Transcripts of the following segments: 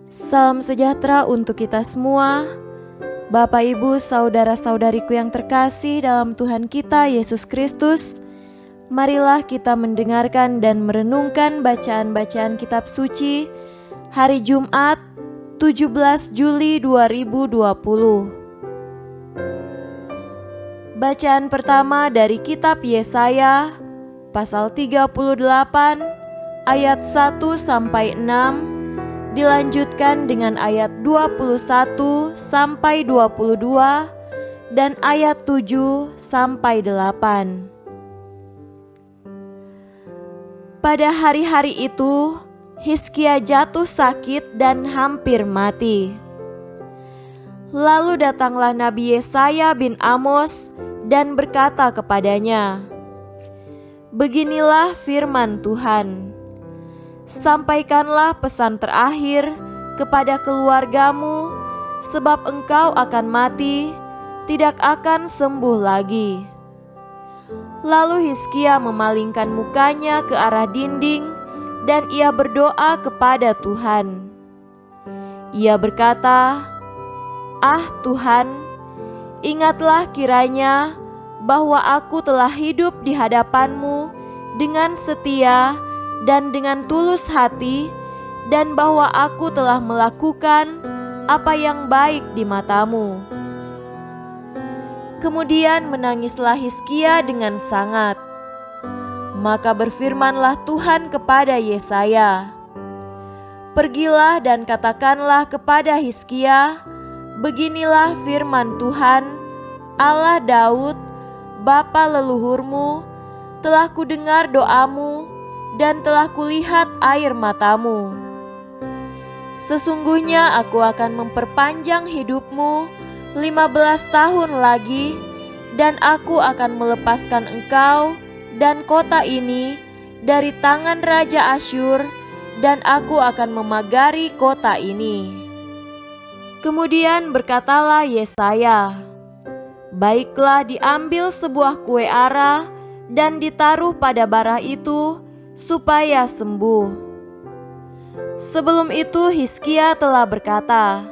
Salam sejahtera untuk kita semua. Bapak, Ibu, saudara-saudariku yang terkasih dalam Tuhan kita Yesus Kristus, marilah kita mendengarkan dan merenungkan bacaan-bacaan kitab suci hari Jumat 17 Juli 2020. Bacaan pertama dari kitab Yesaya pasal 38 ayat 1 sampai 6, dilanjutkan dengan ayat 21 sampai 22 dan ayat 7 sampai 8. Pada hari-hari itu, Hizkia jatuh sakit dan hampir mati. Lalu datanglah Nabi Yesaya bin Amos dan berkata kepadanya, "Beginilah firman Tuhan, sampaikanlah pesan terakhir kepada keluargamu, sebab engkau akan mati, tidak akan sembuh lagi." Lalu Hizkia memalingkan mukanya ke arah dinding dan ia berdoa kepada Tuhan. Ia berkata, "Ah Tuhan, ingatlah kiranya bahwa aku telah hidup di hadapan-Mu dengan setia dan dengan tulus hati, dan bahwa aku telah melakukan apa yang baik di mata-Mu." Kemudian menangislah Hizkia dengan sangat. Maka berfirmanlah Tuhan kepada Yesaya, "Pergilah dan katakanlah kepada Hizkia, beginilah firman Tuhan, Allah Daud, bapa leluhurmu, telah kudengar doamu dan telah kulihat air matamu. Sesungguhnya aku akan memperpanjang hidupmu 15 tahun lagi, dan aku akan melepaskan engkau dan kota ini dari tangan Raja Asyur, dan aku akan memagari kota ini." Kemudian berkatalah Yesaya, "Baiklah, diambil sebuah kue ara dan ditaruh pada bara itu supaya sembuh." Sebelum itu Hizkia telah berkata,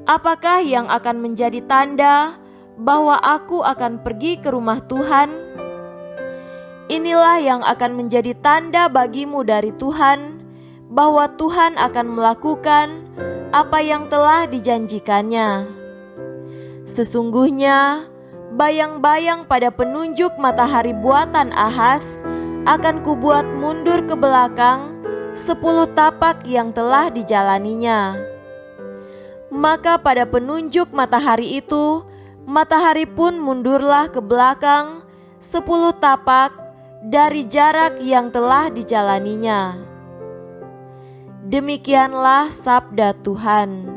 "Apakah yang akan menjadi tanda bahwa aku akan pergi ke rumah Tuhan? Inilah yang akan menjadi tanda bagimu dari Tuhan, bahwa Tuhan akan melakukan apa yang telah dijanjikannya. Sesungguhnya bayang-bayang pada penunjuk matahari buatan Ahaz akan kubuat mundur ke belakang 10 tapak yang telah dijalaninya." Maka pada penunjuk matahari itu, matahari pun mundurlah ke belakang 10 tapak dari jarak yang telah dijalaninya. Demikianlah sabda Tuhan.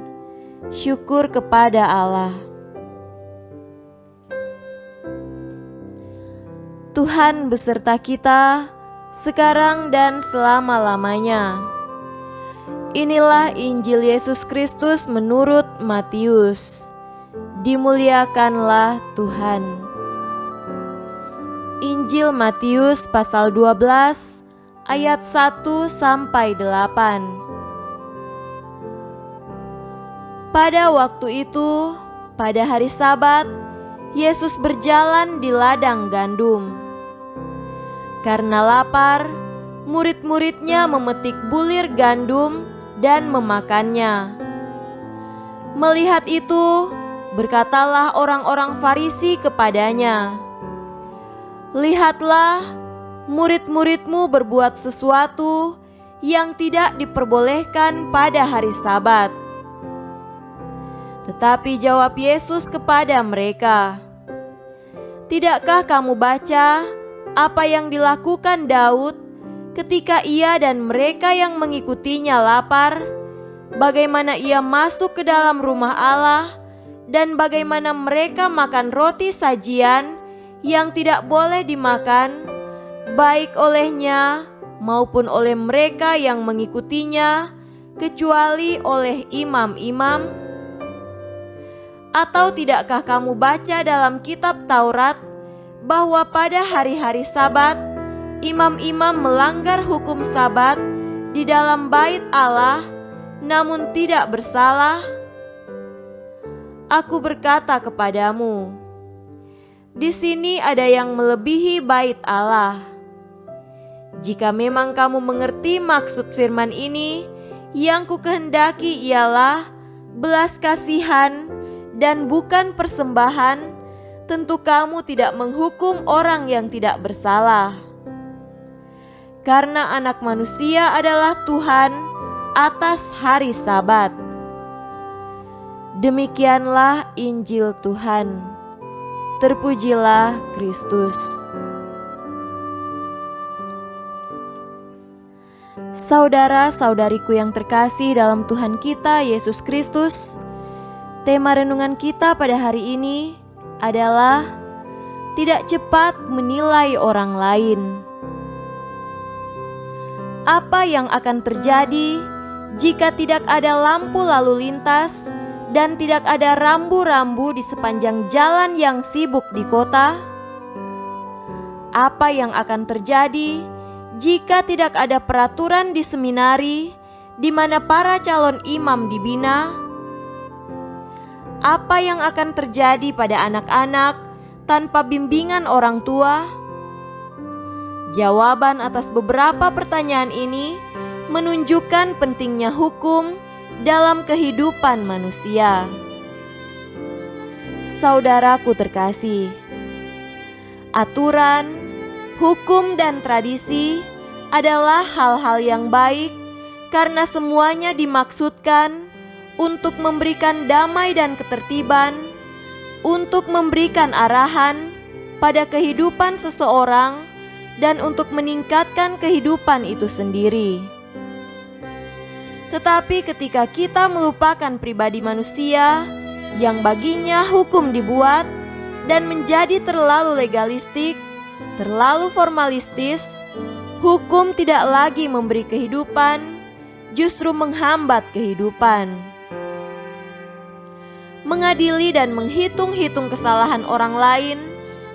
Syukur kepada Allah. Tuhan beserta kita sekarang dan selama-lamanya. Inilah Injil Yesus Kristus menurut Matius. Dimuliakanlah Tuhan. Injil Matius pasal 12 ayat 1 sampai 8. Pada waktu itu, pada hari Sabat, Yesus berjalan di ladang gandum. Karena lapar, murid-muridnya memetik bulir gandum dan memakannya. Melihat itu, berkatalah orang-orang Farisi kepadanya, "Lihatlah, murid-muridmu berbuat sesuatu yang tidak diperbolehkan pada hari Sabat." Tetapi jawab Yesus kepada mereka, "Tidakkah kamu baca apa yang dilakukan Daud ketika ia dan mereka yang mengikutinya lapar, bagaimana ia masuk ke dalam rumah Allah dan bagaimana mereka makan roti sajian yang tidak boleh dimakan, baik olehnya maupun oleh mereka yang mengikutinya, kecuali oleh imam-imam? Atau tidakkah kamu baca dalam kitab Taurat bahwa pada hari-hari Sabat imam-imam melanggar hukum Sabat di dalam bait Allah namun tidak bersalah? Aku berkata kepadamu, di sini ada yang melebihi bait Allah. Jika memang kamu mengerti maksud firman ini, yang kukehendaki ialah belas kasihan dan bukan persembahan, tentu kamu tidak menghukum orang yang tidak bersalah. Karena Anak Manusia adalah Tuhan atas hari Sabat. Demikianlah Injil Tuhan. Terpujilah Kristus. Saudara-saudariku yang terkasih dalam Tuhan kita Yesus Kristus, tema renungan kita pada hari ini adalah tidak cepat menilai orang lain. Apa yang akan terjadi jika tidak ada lampu lalu lintas dan tidak ada rambu-rambu di sepanjang jalan yang sibuk di kota? Apa yang akan terjadi jika tidak ada peraturan di seminari di mana para calon imam dibina? Apa yang akan terjadi pada anak-anak tanpa bimbingan orang tua? Jawaban atas beberapa pertanyaan ini menunjukkan pentingnya hukum dalam kehidupan manusia. Saudaraku terkasih, aturan, hukum, dan tradisi adalah hal-hal yang baik karena semuanya dimaksudkan untuk memberikan damai dan ketertiban, untuk memberikan arahan pada kehidupan seseorang, dan untuk meningkatkan kehidupan itu sendiri. Tetapi ketika kita melupakan pribadi manusia yang baginya hukum dibuat dan menjadi terlalu legalistik, terlalu formalistis, hukum tidak lagi memberi kehidupan, justru menghambat kehidupan. Mengadili dan menghitung-hitung kesalahan orang lain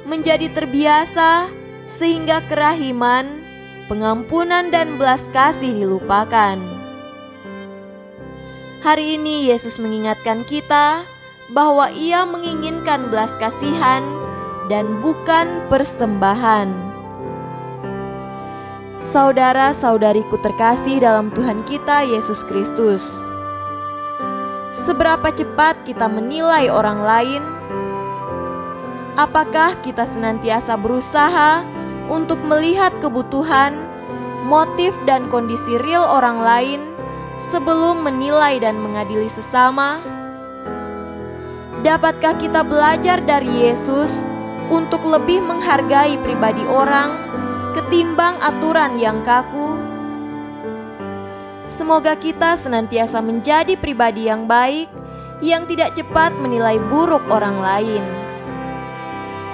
menjadi terbiasa sehingga kerahiman, pengampunan, dan belas kasih dilupakan. Hari ini Yesus mengingatkan kita bahwa Ia menginginkan belas kasihan dan bukan persembahan. Saudara-saudariku terkasih dalam Tuhan kita Yesus Kristus, seberapa cepat kita menilai orang lain? Apakah kita senantiasa berusaha untuk melihat kebutuhan, motif, dan kondisi real orang lain sebelum menilai dan mengadili sesama? Dapatkah kita belajar dari Yesus untuk lebih menghargai pribadi orang ketimbang aturan yang kaku? Semoga kita senantiasa menjadi pribadi yang baik, yang tidak cepat menilai buruk orang lain.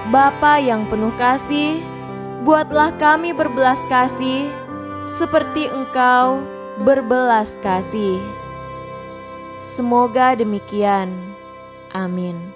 Bapa yang penuh kasih, buatlah kami berbelas kasih seperti Engkau berbelas kasih. Semoga demikian. Amin.